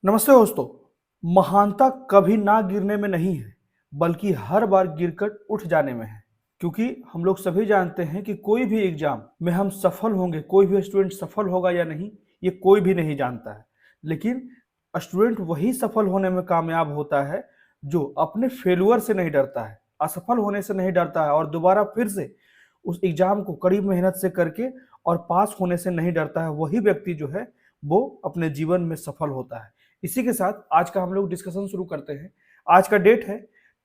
नमस्ते दोस्तों। महानता कभी ना गिरने में नहीं है, बल्कि हर बार गिरकर उठ जाने में है। क्योंकि हम लोग सभी जानते हैं कि कोई भी एग्जाम में हम सफल होंगे, कोई भी स्टूडेंट सफल होगा या नहीं, ये कोई भी नहीं जानता है। लेकिन स्टूडेंट वही सफल होने में कामयाब होता है जो अपने फेल्यूर से नहीं डरता है, असफल होने से नहीं डरता है और दोबारा फिर से उस एग्जाम को कड़ी मेहनत से करके और पास होने से नहीं डरता है। वही व्यक्ति जो है वो अपने जीवन में सफल होता है। इसी के साथ आज का हम लोग डिस्कशन शुरू करते हैं। आज का डेट है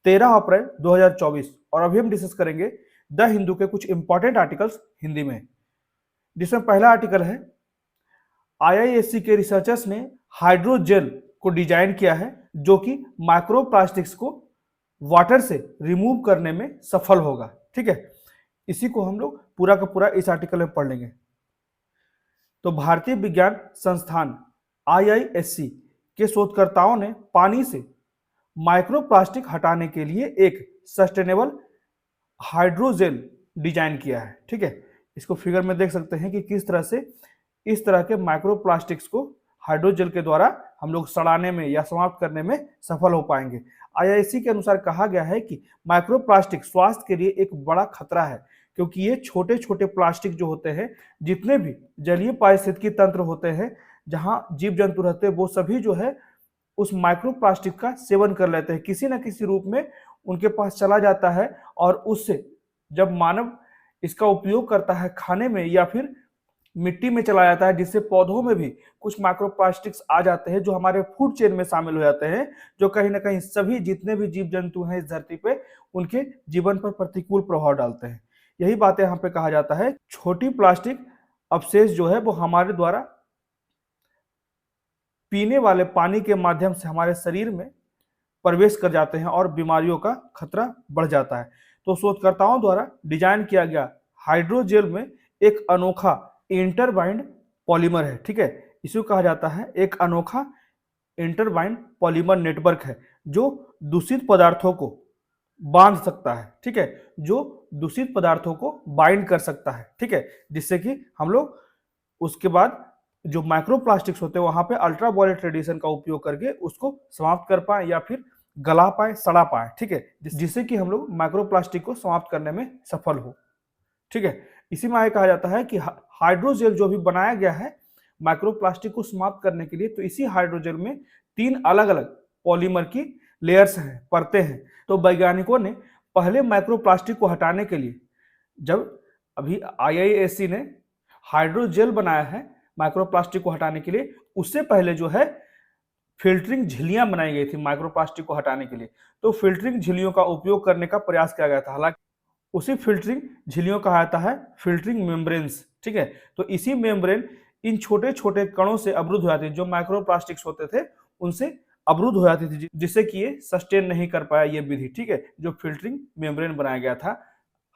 13 अप्रैल 2024 और अभी हम डिस्कस करेंगे द हिंदू के कुछ इंपॉर्टेंट आर्टिकल्स हिंदी में, जिसमें पहला आर्टिकल है आईआईएससी के रिसर्चर्स ने हाइड्रोजेल को डिजाइन किया है जो कि माइक्रोप्लास्टिक्स को वाटर से रिमूव करने में सफल होगा। ठीक है, इसी को हम लोग पूरा का पूरा इस आर्टिकल में पढ़ लेंगे। तो भारतीय विज्ञान संस्थान आईआईएससी के शोधकर्ताओं ने पानी से माइक्रोप्लास्टिक हटाने के लिए एक सस्टेनेबल हाइड्रोजेल डिजाइन किया है। ठीक है, इसको फिगर में देख सकते हैं कि किस तरह से इस तरह के माइक्रोप्लास्टिक्स को हाइड्रोजेल के द्वारा हम लोग सड़ाने में या समाप्त करने में सफल हो पाएंगे। आईआईएससी के अनुसार कहा गया है कि माइक्रोप्लास्टिक स्वास्थ्य के लिए एक बड़ा खतरा है, क्योंकि ये छोटे छोटे प्लास्टिक जो होते हैं, जितने भी जलीय पारिस्थितिकी तंत्र होते हैं जहां जीव जंतु रहते हैं, वो सभी जो है उस माइक्रोप्लास्टिक का सेवन कर लेते हैं, किसी न किसी रूप में उनके पास चला जाता है और उससे जब मानव इसका उपयोग करता है खाने में या फिर मिट्टी में चला जाता है, जिससे पौधों में भी कुछ माइक्रोप्लास्टिक्स आ जाते हैं जो हमारे फूड चेन में शामिल हो जाते हैं, जो कहीं ना कहीं सभी जितने भी जीव जंतु हैं इस धरती पे उनके जीवन पर प्रतिकूल प्रभाव डालते हैं। यही बातें यहाँ पे कहा जाता है। छोटी प्लास्टिक अवशेष जो है वो हमारे द्वारा पीने वाले पानी के माध्यम से हमारे शरीर में प्रवेश कर जाते हैं और बीमारियों का खतरा बढ़ जाता है। तो शोधकर्ताओं द्वारा डिजाइन किया गया हाइड्रोजेल में एक अनोखा इंटरबाइंड पॉलीमर है। ठीक है, इसे कहा जाता है एक अनोखा इंटरबाइंड पॉलीमर नेटवर्क है जो दूषित पदार्थों को बांध सकता है। ठीक है, जो दूषित पदार्थों को बाइंड कर सकता है। ठीक है, जिससे कि हम लोग उसके बाद जो माइक्रोप्लास्टिक्स होते हैं वहां पे अल्ट्रावायलेट रेडिएशन का उपयोग करके उसको समाप्त कर पाए या फिर गला पाए, सड़ा पाए। ठीक है, जिससे कि हम लोग माइक्रोप्लास्टिक को समाप्त करने में सफल हो। ठीक है, इसी में आगे कहा जाता है कि हाइड्रोजेल जो भी बनाया गया है माइक्रोप्लास्टिक को समाप्त करने के लिए, तो इसी हाइड्रोजेल में 3 अलग अलग पॉलीमर की लेयर्स हैं, परतें हैं। तो वैज्ञानिकों ने पहले माइक्रोप्लास्टिक को हटाने के लिए, जब अभी आईआईएससी ने हाइड्रोजेल बनाया है माइक्रोप्लास्टिक को हटाने के लिए, उससे पहले जो है फिल्टरिंग झिल्लियां बनाई गई थी माइक्रोप्लास्टिक को हटाने के लिए। तो फिल्टरिंग झिल्लियों का उपयोग करने का प्रयास किया गया था। हालांकि उसी फिल्टरिंग झिल्लियों का आता है फिल्टरिंग मेम्ब्रेन्स। ठीक है, तो इसी मेम्ब्रेन इन छोटे छोटे कणों से अवरुद्ध हो जाती है, जो माइक्रोप्लास्टिक्स होते थे उनसे अवरुद्ध हो जाती थी, जिससे कि ये सस्टेन नहीं कर पाया ये विधि। ठीक है, जो फिल्टरिंग मेम्ब्रेन बनाया गया था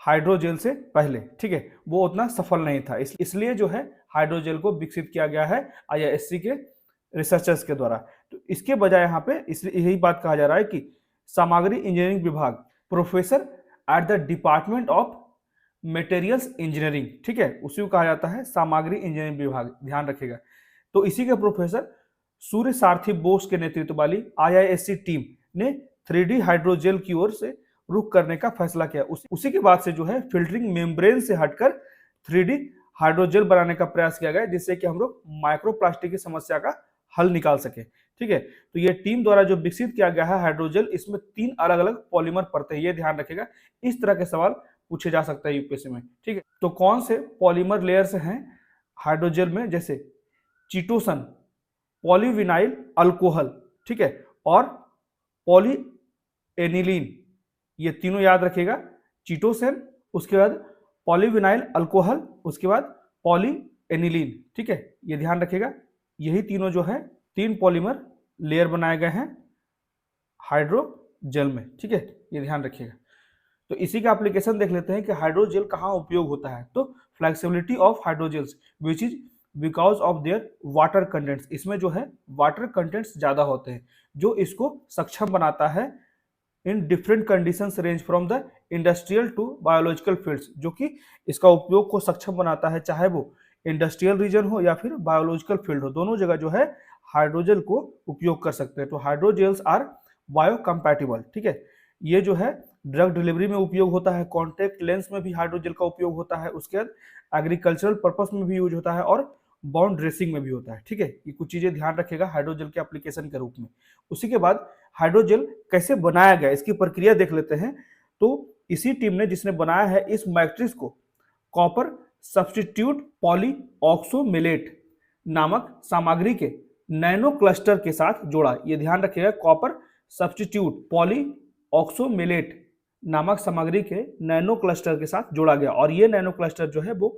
हाइड्रोजेल से पहले, ठीक है, वो उतना सफल नहीं था। इसलिए जो है हाइड्रोजेल को विकसित किया गया है आईआईएससी के रिसर्चर्स के द्वारा। तो इसके बजाय यहाँ पे इसलिए यही बात कहा जा रहा है कि सामग्री इंजीनियरिंग विभाग, professor at the department of materials engineering, ठीक है, उसी को कहा जाता है सामग्री इंजीनियरिंग विभाग, ध्यान रखिएगा। तो इसी के प्रोफेसर सूर्य सारथी बोस के नेतृत्व वाली आईआईएससी टीम ने 3D हाइड्रोजेल की ओर से रुख करने का फैसला किया। उसी के बाद से जो है फिल्टरिंग मेम्ब्रेन से हटकर 3D हाइड्रोजेल बनाने का प्रयास किया गया, जिससे कि हम लोग माइक्रोप्लास्टिक की समस्या का हल निकाल सके। ठीक है, तो ये टीम द्वारा जो विकसित किया गया है हाइड्रोजेल, इसमें 3 अलग अलग पॉलीमर परतें, ये ध्यान रखिएगा। इस तरह के सवाल पूछे जा सकता है यूपीएससी में। ठीक है, तो कौन से पॉलीमर लेयर्स हैं हाइड्रोजेल में? जैसे चीटोसन, पॉलीविनाइल अल्कोहल, ठीक है, और पॉलीएनिलीन, ये तीनों याद रखिएगा। चीटोसन, उसके बाद पॉलीविनाइल अल्कोहल, उसके बाद पॉलीएनिलीन। ठीक है, ये ध्यान रखिएगा। यही तीनों जो है 3 पॉलीमर लेयर बनाए गए हैं हाइड्रोजेल में। ठीक है, ये ध्यान रखिएगा। तो इसी का एप्लीकेशन देख लेते हैं कि हाइड्रोजेल कहाँ उपयोग होता है। तो flexibility of hydrogels which is because of their water contents, इसमें जो है वाटर कंटेंट्स ज़्यादा होते हैं, जो इसको सक्षम बनाता है in different conditions range from the industrial to biological fields, जो कि इसका उपयोग को सक्षम बनाता है, चाहे वो इंडस्ट्रियल रीजन हो या फिर बायोलॉजिकल फील्ड हो, दोनों जगह जो है हाइड्रोजेल को उपयोग कर सकते हैं। तो हाइड्रोजेल्स आर बायोकम्पैटिबल, ठीक है। ये जो है ड्रग डिलीवरी में उपयोग होता है, कॉन्टैक्ट लेंस में भी हाइड्रोजेल का उपयोग होता है, उसके बाद एग्रीकल्चरल पर्पस में भी यूज होता है और बाउंड ड्रेसिंग में भी होता है, ठीक है। ये कुछ चीजें ध्यान रखिएगा हाइड्रोजेल के एप्लीकेशन के रूप में। उसी के बाद हाइड्रोजेल कैसे बनाया गया इसकी प्रक्रिया देख लेते हैं। तो इसी टीम ने जिसने बनाया है इस मैट्रिक्स को कॉपर सब्स्टिट्यूट पॉलीऑक्सोमेलेट नामक सामग्री के नैनो क्लस्टर के साथ जोड़ा। ये ध्यान रखिएगा, कॉपर सब्स्टिट्यूट पॉलीऑक्सोमेलेट नामक सामग्री के नैनो क्लस्टर के साथ जोड़ा गया और ये नैनो क्लस्टर जो है वो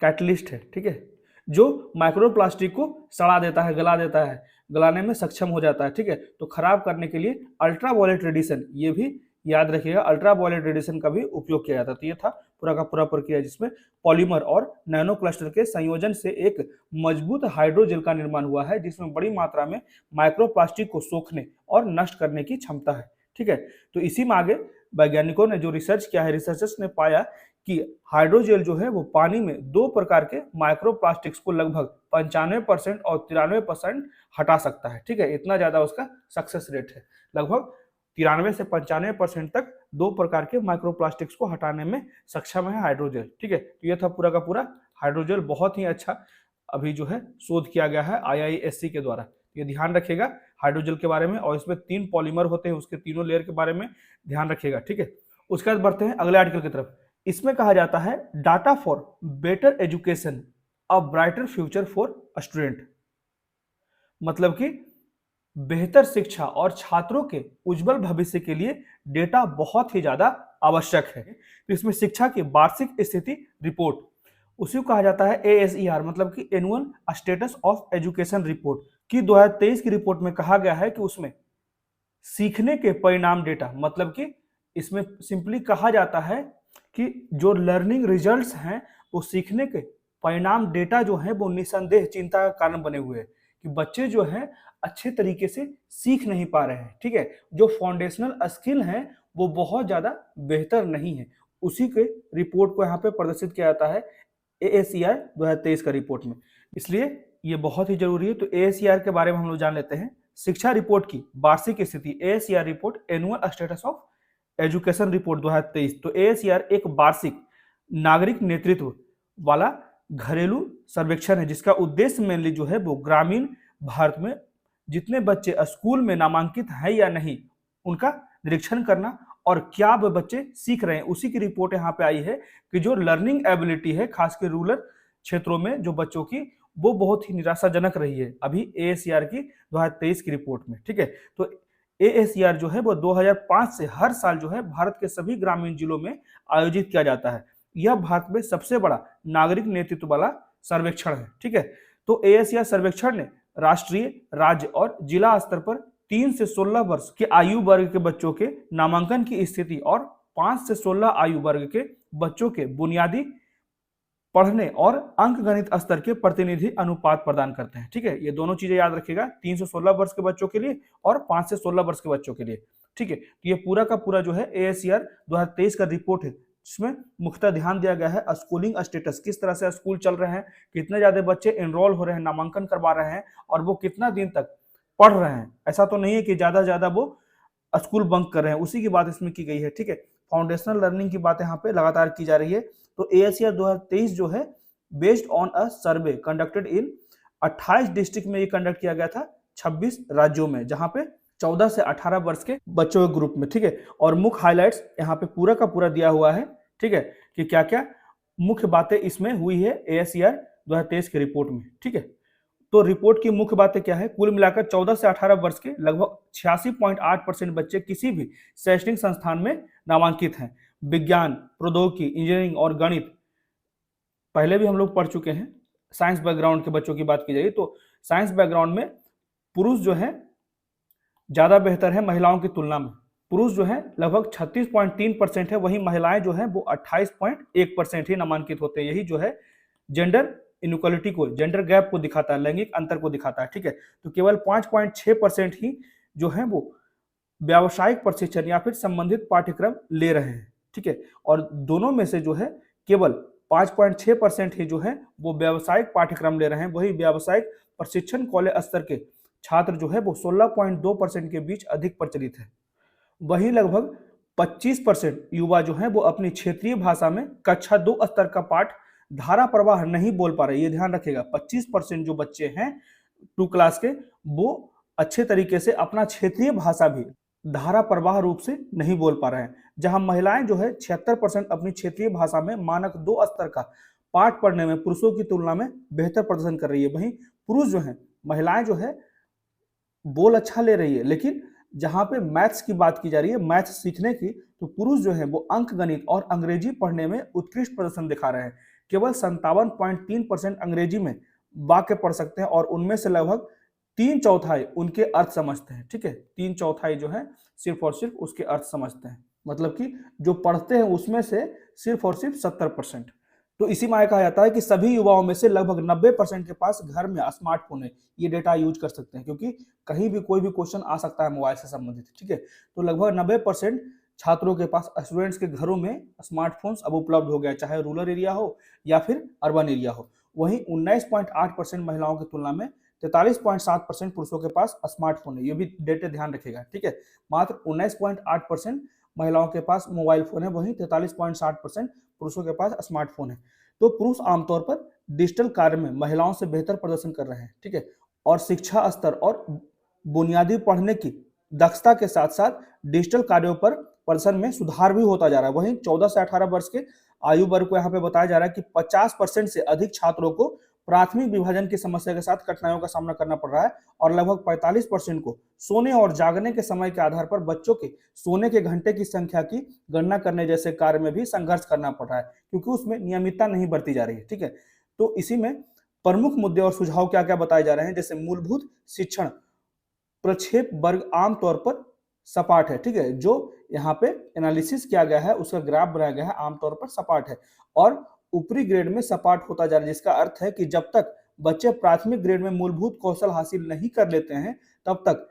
कैटलिस्ट है, ठीक है, जो माइक्रोप्लास्टिक को सड़ा देता है, गला देता है, गलाने में सक्षम हो जाता है, ठीक है। तो खराब करने के लिए अल्ट्रावायलेट रेडिएशन, ये भी याद रखिएगा, अल्ट्रावायलेट रेडिएशन का भी उपयोग किया जाता है। तो ये था पूरा का पूरा प्रक्रिया जिसमें पॉलीमर और नैनो क्लस्टर के संयोजन से एक मजबूत हाइड्रोजेल का निर्माण हुआ है जिसमें बड़ी मात्रा में माइक्रोप्लास्टिक को सोखने और नष्ट करने की क्षमता है, ठीक है। तो इसी में आगे वैज्ञानिकों ने जो रिसर्च किया है, रिसर्चर्स ने पाया कि हाइड्रोजेल जो है वो पानी में दो प्रकार के माइक्रोप्लास्टिक्स को लगभग 95% और 93% हटा सकता है, ठीक है। इतना ज्यादा उसका सक्सेस रेट है, लगभग 93 से 95% तक दो प्रकार के माइक्रोप्लास्टिक्स को हटाने में सक्षम है हाइड्रोजेल, ठीक है। तो ये था पूरा का पूरा हाइड्रोजेल, बहुत ही अच्छा अभी जो है शोध किया गया है IISc के द्वारा। ये ध्यान रखिएगा हाइड्रोजेल के बारे में, और इसमें 3 पॉलीमर होते हैं, उसके तीनों लेयर के बारे में ध्यान रखिएगा, ठीक है। उसके बाद बढ़ते हैं अगले आर्टिकल की तरफ। इसमें कहा जाता है data for better education a brighter future for student, मतलब कि बेहतर शिक्षा और छात्रों के उज्जवल भविष्य के लिए डेटा बहुत ही ज्यादा आवश्यक है। तो इसमें शिक्षा की वार्षिक स्थिति रिपोर्ट, उसी को कहा जाता है ASER, मतलब कि annual status of education report की 2023 की रिपोर्ट में कहा गया है कि उसमें सीखने के परिणाम डेटा, मतलब कि इसमें सिंपली कहा जाता है कि जो लर्निंग रिजल्ट्स हैं वो सीखने के परिणाम डेटा जो है वो निसंदेह चिंता का कारण बने हुए हैं कि बच्चे जो हैं अच्छे तरीके से सीख नहीं पा रहे हैं, ठीक है। जो फाउंडेशनल स्किल हैं वो बहुत ज्यादा बेहतर नहीं है, उसी के रिपोर्ट को यहाँ पे प्रदर्शित किया जाता है ASER 2023 का रिपोर्ट में, इसलिए ये बहुत ही जरूरी है। तो ASER के बारे में हम लोग जान लेते हैं। शिक्षा रिपोर्ट की वार्षिक स्थिति, ASER report annual status of education report 2023। तो ASER एक वार्षिक नागरिक नेतृत्व वाला घरेलू सर्वेक्षण है जिसका उद्देश्य मेनली जो है वो ग्रामीण भारत में जितने बच्चे स्कूल में नामांकित हैं या नहीं उनका निरीक्षण करना और क्या वो बच्चे सीख रहे हैं, उसी की रिपोर्ट यहाँ पे आई है कि जो लर्निंग एबिलिटी है खासकर रूरल क्षेत्रों में जो बच्चों की, वो बहुत ही निराशाजनक रही है अभी ASER की 2023 की रिपोर्ट में, ठीक है। तो ASER जो है वो 2005 से हर साल जो है भारत के सभी ग्रामीण जिलों में आयोजित किया जाता है। यह भारत में सबसे बड़ा नागरिक नेतृत्व वाला सर्वेक्षण है, ठीक है। तो ASER सर्वेक्षण ने राष्ट्रीय, राज्य और जिला स्तर पर 3 से 16 वर्ष के आयु वर्ग के बच्चों के नामांकन की स्थिति और 5 से 16 आयु वर्ग के बच्चों के बुनियादी पढ़ने और अंकगणित स्तर के प्रतिनिधि अनुपात प्रदान करते हैं, ठीक है। ये दोनों चीजें याद रखिएगा, 3 से 16 वर्ष के बच्चों के लिए और 5 से 16 वर्ष के बच्चों के लिए, ठीक है। तो ये पूरा का पूरा जो है ASER 2023 का रिपोर्ट है जिसमें मुख्यतः ध्यान दिया गया है स्कूलिंग स्टेटस, किस तरह से स्कूल चल रहे हैं, कितने ज्यादा बच्चे एनरोल हो रहे हैं, नामांकन करवा रहे हैं और वो कितना दिन तक पढ़ रहे हैं। ऐसा तो नहीं है कि ज्यादा ज्यादा वो स्कूल बंक कर रहे हैं, उसी की बात इसमें की गई है, ठीक है। फाउंडेशनल लर्निंग की बात यहाँ पे लगातार की जा रही है। तो ASER 2023 जो है based on a survey conducted in 28 district में ये कंडक्ट किया गया था 26 राज्यों में, जहां पे 14 से 18 वर्ष के बच्चों के ग्रुप में, ठीक है। और मुख्य हाइलाइट्स यहाँ पे पूरा का पूरा दिया हुआ है, ठीक है, कि क्या क्या मुख्य बातें इसमें हुई है ASER 2023 की रिपोर्ट में, ठीक है। तो रिपोर्ट की मुख्य बातें क्या है, कुल मिलाकर 14 से 18 वर्ष के लगभग 86.8% बच्चे किसी भी शैक्षणिक संस्थान में नामांकित हैं। विज्ञान, प्रौद्योगिकी, इंजीनियरिंग और गणित पहले भी हम लोग पढ़ चुके हैं। साइंस बैकग्राउंड के बच्चों की बात की जाए तो साइंस बैकग्राउंड में पुरुष जो है ज्यादा बेहतर है महिलाओं की तुलना में। पुरुष जो है लगभग 36.3% है, वहीं महिलाएं जो है वो 28.1% ही नामांकित होते हैं। यही जो है जेंडर इनइक्वालिटी को, जेंडर गैप को दिखाता है, लैंगिक अंतर को दिखाता है, ठीक है। तो केवल 5.6% ही जो है वो व्यावसायिक प्रशिक्षण या फिर संबंधित पाठ्यक्रम ले रहे हैं, ठीक है। और दोनों में से जो है केवल 5.6% ही जो है वो व्यावसायिक पाठ्यक्रम ले रहे हैं, वही व्यावसायिक प्रशिक्षण कॉलेज स्तर के छात्र जो है वो 16.2% के बीच अधिक प्रचलित है। वहीं लगभग 25% युवा जो है वो अपनी क्षेत्रीय भाषा में कक्षा 2 स्तर का पाठ धारा प्रवाह नहीं बोल पा रहे। ये ध्यान रखिएगा, 25% जो बच्चे हैं 2 क्लास के, वो अच्छे तरीके से अपना क्षेत्रीय भाषा भी धारा प्रवाह रूप से नहीं बोल पा रहे हैं। जहां महिलाएं जो है 76% अपनी क्षेत्रीय भाषा में मानक 2 स्तर का पाठ पढ़ने में पुरुषों की तुलना में बेहतर प्रदर्शन कर रही है। वहीं पुरुष जो है, महिलाएं जो है बोल अच्छा ले रही है, लेकिन जहां पे मैथ्स की बात की जा रही है, मैथ्स सीखने की, तो पुरुष जो है वो अंक गणित और अंग्रेजी पढ़ने में उत्कृष्ट प्रदर्शन दिखा रहे हैं। केवल 57.3% अंग्रेजी में वाक्य पढ़ सकते हैं और उनमें से लगभग 3/4 उनके अर्थ समझते हैं। ठीक है, 3/4 जो है सिर्फ और सिर्फ उसके अर्थ समझते हैं। मतलब कि जो पढ़ते हैं उसमें से सिर्फ और सिर्फ 70%। तो इसी में कहा जाता है कि सभी युवाओं में से लगभग 90% के पास घर में स्मार्टफोन है। ये डेटा यूज कर सकते हैं क्योंकि कहीं भी कोई भी क्वेश्चन आ सकता है मोबाइल से संबंधित। ठीक है, तो लगभग 90% छात्रों के पास, स्टूडेंट्स के घरों में स्मार्टफोन्स अब उपलब्ध हो गया, चाहे रूरल एरिया हो या फिर अर्बन एरिया हो। वहीं 19.8% महिलाओं की तुलना में 43.7% पुरुषों के पास स्मार्टफोन है। ये भी डेटा ध्यान रखेगा। ठीक है, मात्र 19.8% महिलाओं के पास मोबाइल फोन है, वहीं 43.7% पुरुषों के पास स्मार्टफोन है। तो पुरुष आमतौर पर डिजिटल कार्य में महिलाओं से बेहतर प्रदर्शन कर रहे हैं। ठीक है, और शिक्षा स्तर और बुनियादी पढ़ने की दक्षता के साथ साथ डिजिटल कार्यों पर प्रदर्शन में सुधार भी होता जा रहा है। वहीं 14 से 18 वर्ष के आयु वर्ग को यहाँ पे बताया जा रहा है कि 50% से अधिक छात्रों को प्राथमिक विभाजन की समस्या के साथ कठिनाइयों का सामना करना पड़ रहा है और लगभग 45% को सोने और जागने के समय के आधार पर बच्चों के सोने के घंटे की संख्या की गणना करने जैसे कार्य में भी संघर्ष करना पड़ रहा है, क्योंकि उसमें नियमितता नहीं बरती जा रही है। ठीक है, तो इसी में प्रमुख मुद्दे और सुझाव क्या क्या बताए जा रहे हैं, जैसे मूलभूत शिक्षण प्रक्षेप वर्ग आमतौर पर सपाट है। ठीक है, जो यहाँ पे एनालिसिस किया गया है, उसका ग्राफ बनाया गया है, आमतौर पर सपाट है और ऊपरी ग्रेड में सपाट होता जा रहा है, जिसका अर्थ है कि जब तक बच्चे प्राथमिक ग्रेड में मूलभूत कौशल हासिल नहीं कर लेते हैं, तब तक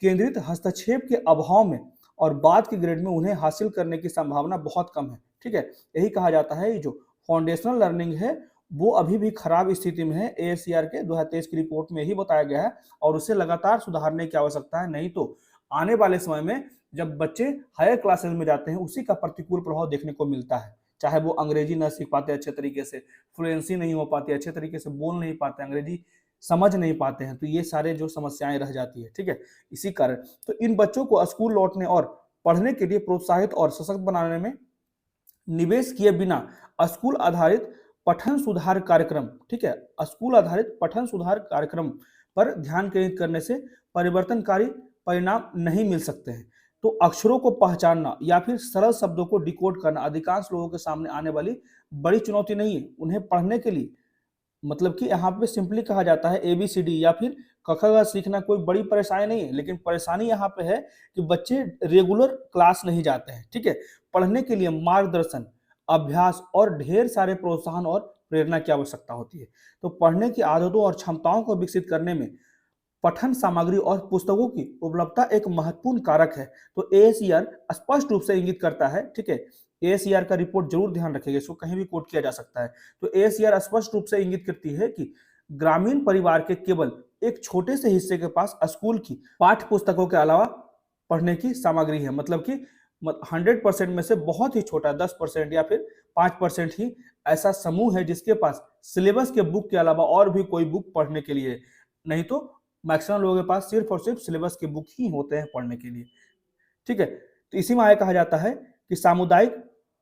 केंद्रित हस्तक्षेप के अभाव में और बाद के ग्रेड में उन्हें हासिल करने की संभावना बहुत कम है। ठीक है, यही कहा जाता है जो फाउंडेशनल लर्निंग है वो अभी भी खराब स्थिति में है। ASER के 2023 की रिपोर्ट में यही बताया गया है और उसे लगातार सुधारने की आवश्यकता है। नहीं तो आने वाले समय में जब बच्चे हायर क्लासेस में जाते हैं, उसी का प्रतिकूल प्रभाव देखने को मिलता है। चाहे वो अंग्रेजी न सीख पाते अच्छे तरीके से, फ्लुएंसी नहीं हो पाती, अच्छे तरीके से बोल नहीं पाते, अंग्रेजी समझ नहीं पाते हैं, तो ये सारे जो समस्याएं रह जाती है। ठीक है, इसी कारण तो इन बच्चों को स्कूल लौटने और पढ़ने के लिए प्रोत्साहित और सशक्त बनाने में निवेश किए बिना स्कूल आधारित पठन सुधार कार्यक्रम, ठीक है, स्कूल आधारित पठन सुधार कार्यक्रम पर ध्यान केंद्रित करने से परिवर्तनकारी परिणाम नहीं मिल सकते हैं। तो अक्षरों को पहचानना या फिर सरल शब्दों को डिकोड करना अधिकांश लोगों के सामने आने वाली बड़ी चुनौती नहीं है। उन्हें पढ़ने के लिए, मतलब कि यहाँ पे सिंपली कहा जाता है ABCD या फिर क ख ग सीखना कोई बड़ी परेशानी नहीं है, लेकिन परेशानी यहाँ पे है कि बच्चे रेगुलर क्लास नहीं जाते हैं। ठीक है, पढ़ने के लिए मार्गदर्शन, अभ्यास और ढेर सारे प्रोत्साहन और प्रेरणा की आवश्यकता होती है। तो पढ़ने की आदतों और क्षमताओं को विकसित करने में पठन सामग्री और पुस्तकों की उपलब्धता एक महत्वपूर्ण कारक है। तो ASER स्पष्ट रूप से इंगित करता है। ठीक है, ASER का रिपोर्ट जरूर ध्यान रखिएगा, इसको कहीं भी कोट किया जा सकता है। तो ASER स्पष्ट रूप से इंगित करती है कि ग्रामीण परिवार के केवल एक छोटे से हिस्से के पास स्कूल की पाठ्य पुस्तकों के अलावा पढ़ने की सामग्री है। मतलब कि 100% में से बहुत ही छोटा 10% या फिर 5% ही ऐसा समूह है जिसके पास सिलेबस के बुक के अलावा और भी कोई बुक पढ़ने के लिए, नहीं तो मैक्सिमम लोगों के पास सिर्फ और सिर्फ सिलेबस के बुक ही होते हैं पढ़ने के लिए। ठीक है, तो इसी में आगे कहा जाता है कि सामुदायिक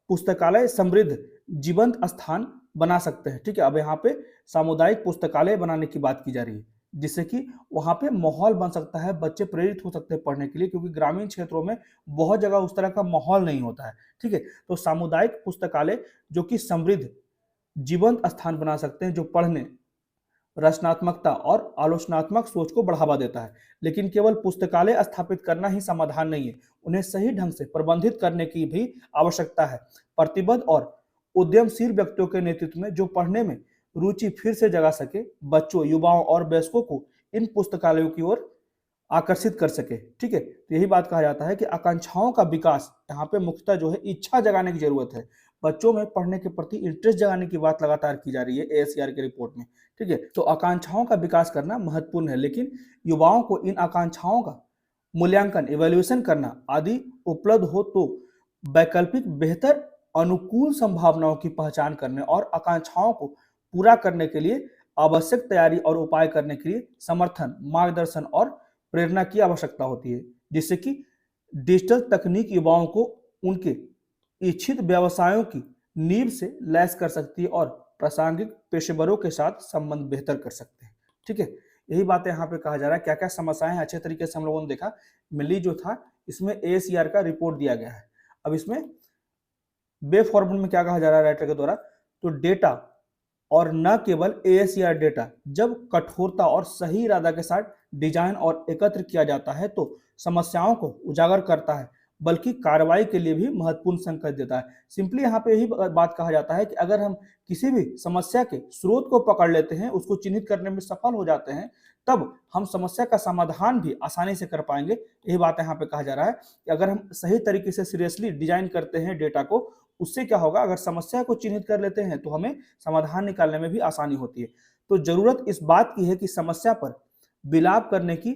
पुस्तकालय समृद्ध जीवंत स्थान बना सकते हैं। ठीक है, अब यहाँ पे सामुदायिक पुस्तकालय बनाने की बात की जा रही है, जिससे कि वहाँ पे माहौल बन सकता है, बच्चे प्रेरित हो सकते हैं पढ़ने के लिए, क्योंकि ग्रामीण क्षेत्रों में बहुत जगह उस तरह का माहौल नहीं होता है। ठीक है, तो सामुदायिक पुस्तकालय जो कि समृद्ध जीवंत स्थान बना सकते हैं, जो पढ़ने, रचनात्मकता और आलोचनात्मक सोच को बढ़ावा देता है। लेकिन केवल पुस्तकालय स्थापित करना ही समाधान नहीं है, उन्हें सही ढंग से प्रबंधित करने की भी आवश्यकता है। प्रतिबद्ध और उद्यमशील व्यक्तियों के नेतृत्व में जो पढ़ने में रुचि फिर से जगा सके, बच्चों, युवाओं और वयस्कों को इन पुस्तकालयों की ओर आकर्षित कर सके। ठीक है, तो यही बात कहा जाता है कि आकांक्षाओं का विकास, यहाँ पे मुख्यतः जो है इच्छा जगाने की जरूरत है। बच्चों में पढ़ने के प्रति इंटरेस्ट जगाने की बात लगातार की जा रही है ASER की रिपोर्ट में। ठीक है, तो आकांक्षाओं का विकास करना महत्वपूर्ण है, लेकिन युवाओं को इन आकांक्षाओं का मूल्यांकन, इवैल्यूएशन करना आदि उपलब्ध हो तो वैकल्पिक बेहतर अनुकूल संभावनाओं की पहचान करने और आकांक्षाओं को पूरा करने के लिए आवश्यक तैयारी और उपाय करने के लिए समर्थन, मार्गदर्शन और प्रेरणा की आवश्यकता होती है, जिससे कि डिजिटल तकनीक युवाओं को उनके इच्छित व्यवसायों की नींव से लैस कर सकती है और प्रासंगिक पेशेवरों के साथ संबंध बेहतर कर सकते हैं। ठीक है, यही बातें यहाँ पे कहा जा रहा है। क्या क्या समस्याएं हैं अच्छे तरीके से हम लोगों ने देखा। मिली जो था इसमें ASER का रिपोर्ट दिया गया है। अब इसमें बे फॉर्मूल में क्या कहा जा रहा है राइटर के द्वारा, तो डेटा और न केवल ASER डेटा जब कठोरता और सही इरादा के साथ डिजाइन और एकत्र किया जाता है तो समस्याओं को उजागर करता है, बल्कि कार्रवाई के लिए भी महत्वपूर्ण संकेत देता है। सिंपली यहाँ पे यही बात कहा जाता है कि अगर हम किसी भी समस्या के स्रोत को पकड़ लेते हैं, उसको चिन्हित करने में सफल हो जाते हैं, तब हम समस्या का समाधान भी आसानी से कर पाएंगे। यही बात यहाँ पे कहा जा रहा है कि अगर हम सही तरीके से सीरियसली डिजाइन करते हैं डेटा को, उससे क्या होगा, अगर समस्या को चिन्हित कर लेते हैं तो हमें समाधान निकालने में भी आसानी होती है। तो जरूरत इस बात की है कि समस्या पर विलाप करने की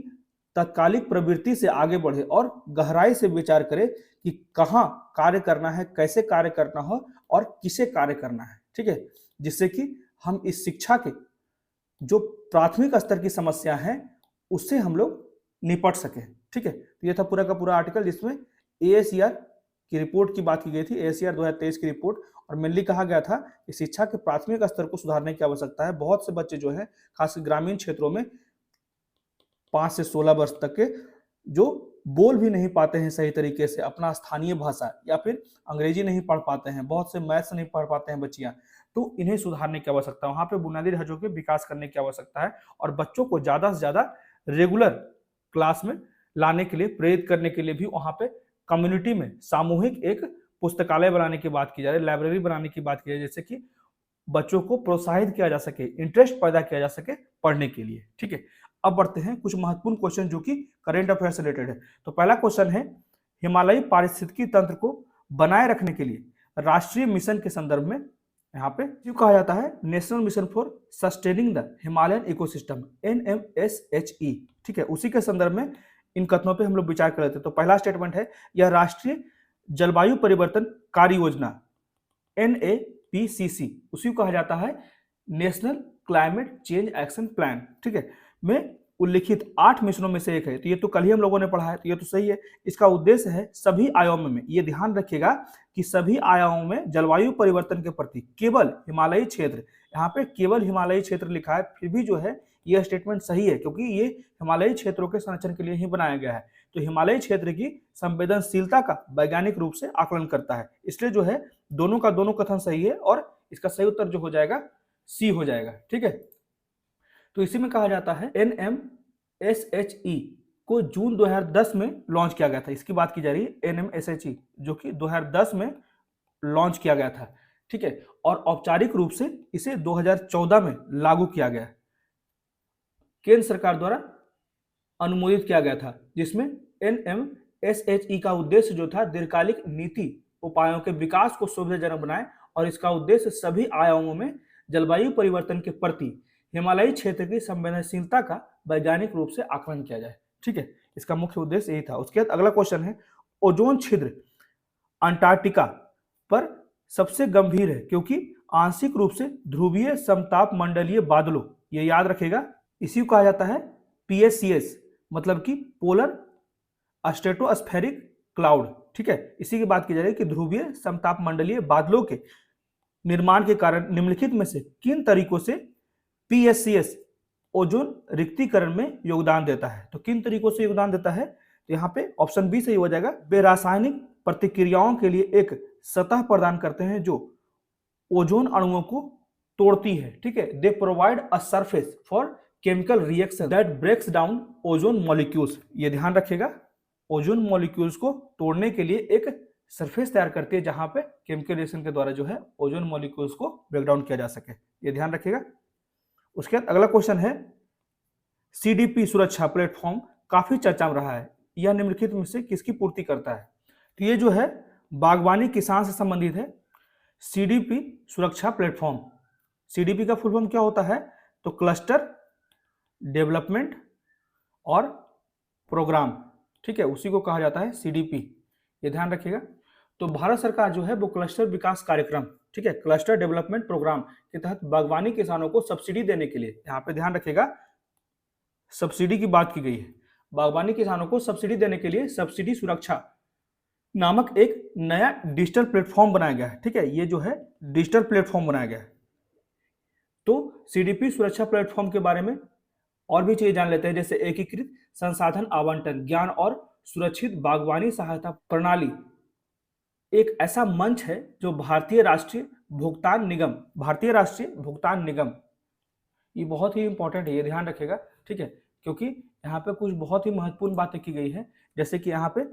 तात्कालिक प्रवृत्ति से आगे बढ़े और गहराई से विचार करे कि कहाँ कार्य करना है, कैसे कार्य करना हो और किसे कार्य करना है। ठीक है, जिससे कि हम इस शिक्षा के जो प्राथमिक स्तर की समस्या है उससे हम लोग निपट सके। ठीक है, तो ये था पूरा का पूरा आर्टिकल जिसमें ASER की रिपोर्ट की बात की गई थी, ASER 2023 की रिपोर्ट, और मेनली कहा गया था कि शिक्षा के प्राथमिक स्तर को सुधारने की आवश्यकता है। बहुत से बच्चे जो है खासकर ग्रामीण क्षेत्रों में 5 से 16 वर्ष तक के जो बोल भी नहीं पाते हैं सही तरीके से अपना स्थानीय भाषा, या फिर अंग्रेजी नहीं पढ़ पाते हैं, बहुत से मैथ्स नहीं पढ़ पाते हैं बच्चियां, तो इन्हें सुधारने की आवश्यकता है। वहां पे बुनियादी ढांचों के विकास करने की आवश्यकता है और बच्चों को ज्यादा से ज्यादा रेगुलर क्लास में लाने के लिए, प्रेरित करने के लिए भी वहां पे कम्युनिटी में सामूहिक एक पुस्तकालय बनाने की बात की जा रही है, लाइब्रेरी बनाने की बात की जा रही है, जिससे कि बच्चों को प्रोत्साहित किया जा सके, इंटरेस्ट पैदा किया जा सके पढ़ने के लिए। ठीक है, अब बढ़ते हैं कुछ महत्वपूर्ण क्वेश्चन जो कि करंट अफेयर से रिलेटेड है। तो पहला क्वेश्चन है, हिमालयी पारिस्थितिकी तंत्र को बनाए रखने के लिए राष्ट्रीय मिशन के संदर्भ में यहाँ पे जो कहा जाता है national mission for sustaining the Himalayan ecosystem, NMSHE। ठीक है, उसी के संदर्भ में इन कथनों पे हम लोग विचार कर लेते हैं। तो पहला स्टेटमेंट है, यह राष्ट्रीय जलवायु परिवर्तन कार्य योजना NAPCC, उसी को कहा जाता है national climate change action plan. ठीक है, में उल्लिखित 8 मिशनों में से एक है। तो ये तो कल ही हम लोगों ने पढ़ा है, तो ये तो सही है। इसका उद्देश्य है सभी आयामों में, ये ध्यान रखिएगा कि सभी आयामों में जलवायु परिवर्तन के प्रति केवल हिमालयी क्षेत्र, यहाँ पे केवल हिमालयी क्षेत्र लिखा है, फिर भी जो है यह स्टेटमेंट सही है क्योंकि ये हिमालयी क्षेत्रों के संरक्षण के लिए ही बनाया गया है। तो हिमालयी क्षेत्र की संवेदनशीलता का वैज्ञानिक रूप से आकलन करता है, इसलिए जो है दोनों का दोनों कथन सही है और इसका सही उत्तर जो हो जाएगा सी हो जाएगा। ठीक है, तो इसी में कहा जाता है NMSHE को जून 2010 में लॉन्च किया गया था। इसकी बात की जा रही है NMSHE जो कि 2010 में लॉन्च किया गया था। ठीक है, और औपचारिक रूप से इसे 2014 में लागू किया गया, केंद्र सरकार द्वारा अनुमोदित किया गया था, जिसमें NMSHE का उद्देश्य जो था दीर्घकालिक नीति उपायों के विकास को सुविधाजनक बनाए और इसका उद्देश्य सभी आयामों में जलवायु परिवर्तन के प्रति हिमालयी क्षेत्र की संवेदनशीलता का वैज्ञानिक रूप से आकलन किया जाए। ठीक है, इसका मुख्य उद्देश्य यही था। उसके बाद अगला क्वेश्चन है, ओजोन छिद्र अंटार्कटिका पर सबसे गंभीर है क्योंकि आंशिक रूप से ध्रुवीय समताप मंडलीय बादलों, ये याद रखेगा, इसी को कहा जाता है PSCS, मतलब कि पोलर स्ट्रेटोस्फेरिक क्लाउड। ठीक है, इसी की बात की जा रही है कि ध्रुवीय समताप मंडलीय बादलों के निर्माण के कारण निम्नलिखित में से किन तरीकों से PSCS ओजोन रिक्तीकरण में योगदान देता है। तो किन तरीकों से योगदान देता है, तो यहाँ पे ऑप्शन बी सही हो जाएगा। वे रासायनिक प्रतिक्रियाओं के लिए एक सतह प्रदान करते हैं जो ओजोन अणुओं को तोड़ती है। ठीक है, they provide a surface for chemical reaction that breaks down ozone molecules. ये ध्यान रखिएगा, ओजोन मॉलिक्यूल्स को तोड़ने के लिए एक सरफेस तैयार करती है जहां पे केमिकल रिएक्शन के द्वारा जो है ओजोन मॉलिक्यूल्स को ब्रेक डाउन किया जा सके, ये ध्यान रखिएगा। उसके बाद अगला क्वेश्चन है, CDP सुरक्षा प्लेटफॉर्म काफी चर्चा में रहा है, यह निम्नलिखित में से किसकी पूर्ति करता है। तो ये जो है बागवानी किसान से संबंधित है। सीडीपी सुरक्षा प्लेटफॉर्म। सीडीपी का फुल फॉर्म क्या होता है? तो क्लस्टर डेवलपमेंट और प्रोग्राम, ठीक है, उसी को कहा जाता है सीडीपी, ये ध्यान रखिएगा। तो भारत सरकार जो है वो क्लस्टर विकास कार्यक्रम, ठीक है, क्लस्टर डेवलपमेंट प्रोग्राम के तहत बागवानी किसानों को सब्सिडी देने के लिए, यहाँ पे ध्यान रखिएगा सब्सिडी की बात की गई है, बागवानी किसानों को सब्सिडी देने के लिए सब्सिडी सुरक्षा नामक एक नया डिजिटल प्लेटफॉर्म बनाया गया है, ठीक है, ये जो है डिजिटल प्लेटफॉर्म बनाया गया है। तो सीडीपी सुरक्षा प्लेटफॉर्म के बारे में और भी चीजें जान लेते हैं, जैसे एकीकृत संसाधन आवंटन, ज्ञान और सुरक्षित बागवानी सहायता प्रणाली एक ऐसा मंच है जो भारतीय राष्ट्रीय भुगतान निगम, ये बहुत ही इंपॉर्टेंट है, ये ध्यान रखिएगा, ठीक है, क्योंकि यहाँ पे कुछ बहुत ही महत्वपूर्ण बातें की गई है, जैसे कि यहाँ पे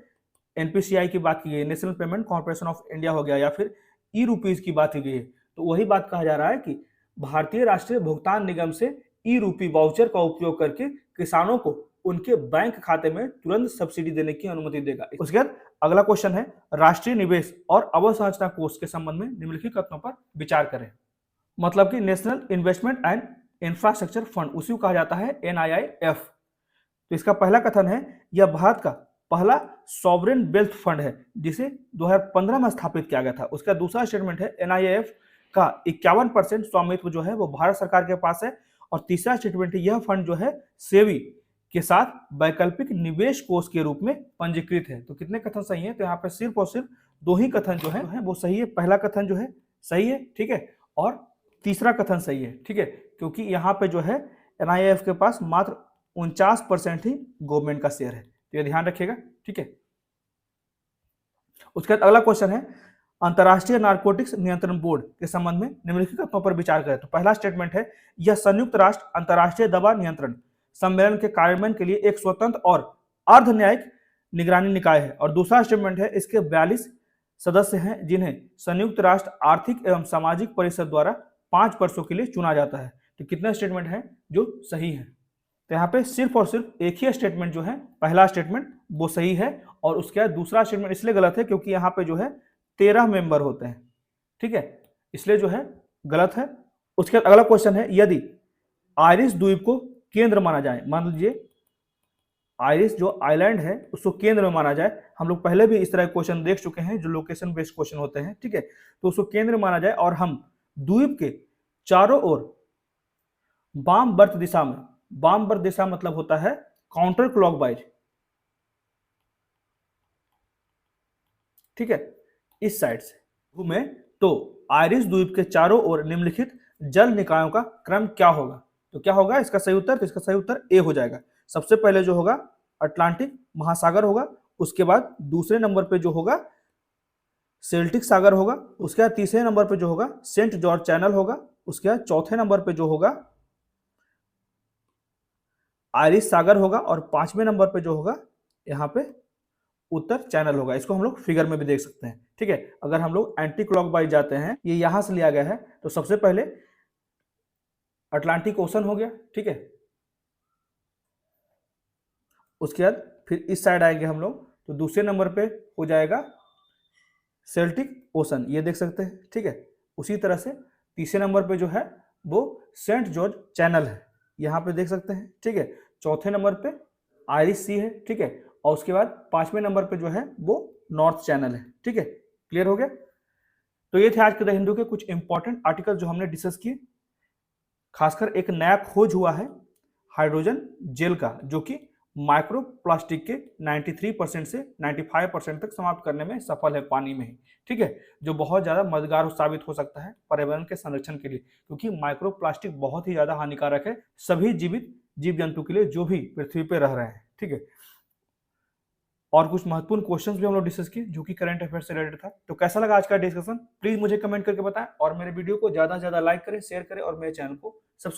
एनपीसीआई की बात की गई है, national payment corporation of India हो गया, या फिर ई रूपीज की बात की गई है। तो वही बात कहा जा रहा है कि भारतीय राष्ट्रीय भुगतान निगम से ई रूपी वाउचर का उपयोग करके किसानों को उनके बैंक खाते में तुरंत सब्सिडी देने की अनुमति देगा। उसके बाद अगला क्वेश्चन है, राष्ट्रीय निवेश और अवसंरचना कोष के संबंध में निम्नलिखित कथनों पर विचार करें। मतलब कि national investment and infrastructure fund, उसी को कहा जाता है NIIF। तो इसका पहला कथन है, यह भारत का पहला सॉवरेन वेल्थ फंड है जिसे 2015 में स्थापित किया गया था। उसका दूसरा स्टेटमेंट है, NIIF का 51% स्वामित्व जो है वो भारत सरकार के पास है। और तीसरा स्टेटमेंट है, यह फंड जो है सेवी के साथ वैकल्पिक निवेश कोष के रूप में पंजीकृत है। तो कितने कथन सही है? तो यहाँ पे सिर्फ और सिर्फ 2 ही कथन जो है वो सही है। पहला कथन जो है सही है, ठीक है, और तीसरा कथन सही है, ठीक है, क्योंकि यहाँ पे जो है NIIF के पास मात्र 49% ही गवर्नमेंट का शेयर है, तो ये ध्यान रखिएगा, ठीक है। उसके बाद अगला क्वेश्चन है, अंतर्राष्ट्रीय नारकोटिक्स नियंत्रण बोर्ड के संबंध में निम्नलिखित तथ्यों पर विचार करें। तो पहला स्टेटमेंट है, यह संयुक्त राष्ट्र अंतर्राष्ट्रीय दवा नियंत्रण सम्मेलन के कार्यान्वयन के लिए एक स्वतंत्र और अर्ध न्यायिक निगरानी निकाय है। और दूसरा स्टेटमेंट है, इसके 42 सदस्य हैं जिन्हें संयुक्त राष्ट्र आर्थिक एवं सामाजिक परिषद द्वारा 5 वर्षों के लिए चुना जाता है। तो कितने स्टेटमेंट हैं जो सही है? तो यहाँ पे सिर्फ और सिर्फ एक ही स्टेटमेंट जो है, पहला स्टेटमेंट वो सही है, और उसके बाद दूसरा स्टेटमेंट इसलिए गलत है क्योंकि यहाँ पे जो है 13 मेंबर होते हैं, ठीक है, इसलिए जो है गलत है। उसके बाद अगला क्वेश्चन है, यदि आयरिश द्वीप को केंद्र माना जाए, मान लीजिए आयरिश जो आइलैंड है उसको केंद्र में माना जाए, हम लोग पहले भी इस तरह क्वेश्चन देख चुके हैं जो लोकेशन बेस्ड क्वेश्चन होते हैं, ठीक है, तो उसको केंद्र माना जाए और हम द्वीप के चारों ओर वामवर्त दिशा में, वामवर्त दिशा मतलब होता है काउंटर क्लॉकवाइज, ठीक है, इस साइड से घूमे तो आयरिश द्वीप के चारों ओर निम्नलिखित जल निकायों का क्रम क्या होगा? तो क्या होगा इसका सही उत्तर? तो इसका सही उत्तर ए हो जाएगा। सबसे पहले जो होगा अटलांटिक महासागर होगा, उसके बाद दूसरे नंबर पे जो होगा सेल्टिक सागर होगा, उसके बाद तीसरे नंबर पे जो होगा सेंट जॉर्ज चैनल होगा, उसके बाद चौथे नंबर पे जो होगा आयरिश सागर होगा, और 5वें नंबर पे जो होगा यहाँ पे उत्तर चैनल होगा। इसको हम लोग फिगर में भी देख सकते हैं, ठीक है। अगर हम लोग एंटी क्लॉकवाइज जाते हैं, ये यहां से लिया गया है, तो सबसे पहले अटलांटिक ओशन हो गया, ठीक है, उसके बाद फिर इस साइड आएंगे हम लोग, तो दूसरे नंबर पे हो जाएगा सेल्टिक ओशन, ये देख सकते हैं, ठीक है। उसी तरह से तीसरे नंबर पे जो है वो सेंट जॉर्ज चैनल है, यहाँ पे देख सकते हैं, ठीक है। चौथे नंबर पे आयरिश सी है, ठीक है, और उसके बाद 5वें नंबर पे जो है वो नॉर्थ चैनल है, ठीक है। क्लियर हो गया? तो ये थे आज के द हिंदू के कुछ इंपॉर्टेंट आर्टिकल जो हमने डिस्कस किए। खासकर एक नया खोज हुआ है हाइड्रोजन जेल का, जो कि माइक्रोप्लास्टिक के 93% से 95% तक समाप्त करने में सफल है पानी में ही, ठीक है, जो बहुत ज्यादा मददगार साबित हो सकता है पर्यावरण के संरक्षण के लिए, क्योंकि माइक्रोप्लास्टिक बहुत ही ज्यादा हानिकारक है सभी जीवित जीव जंतु के लिए जो भी पृथ्वी पर रह रहे हैं, ठीक है। और कुछ महत्वपूर्ण क्वेश्चंस भी हम लोग डिस्कस किए जो कि करंट अफेयर से रिलेटेड था। तो कैसा लगा आज का डिस्कशन, प्लीज मुझे कमेंट करके बताएं, और मेरे वीडियो को ज्यादा से ज्यादा लाइक करें, शेयर करें, और मेरे चैनल को सब्सक्राइब